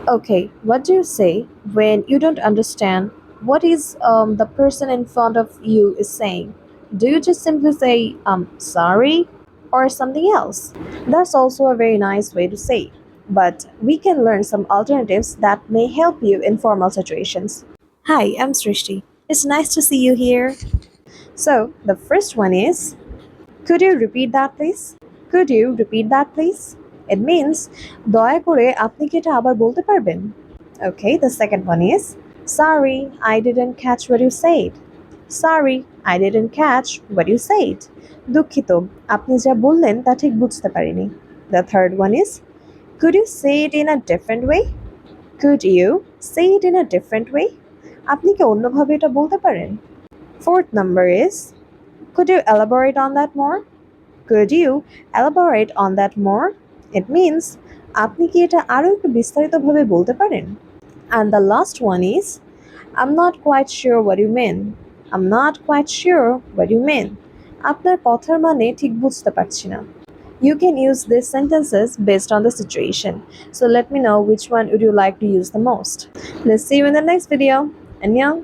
Okay, what do you say when you don't understand what is the person in front of you is saying? Do you just simply say, sorry, or something else? That's also a very nice way to say. But we can learn some alternatives that may help you in formal situations. Hi, I'm Srishti. It's nice to see you here. So, the first one is, could you repeat that please? Could you repeat that please? It means, দয়া করে আপনি কি এটা আবার বলতে পারবেন? Okay, the second one is, sorry, I didn't catch what you said. Sorry, I didn't catch what you said. দুঃখিত, আপনি যা বললেন তা ঠিক বুঝতে পারিনি. The third one is, could you say it in a different way? Could you say it in a different way? আপনি কি অন্যভাবে এটা বলতে পারেন? Fourth number is, could you elaborate on that more? Could you elaborate on that more? It means, আপনি কি এটা আরো একটু বিস্তারিতভাবে বলতে পারেন? And the last one is, I'm not quite sure what you mean. I'm not quite sure what you mean. আপনার কথার মানে ঠিক বুঝতে পারছি না. You can use these sentences based on the situation. So let me know which one would you like to use the most. Let's see you in the next video. Annyeong!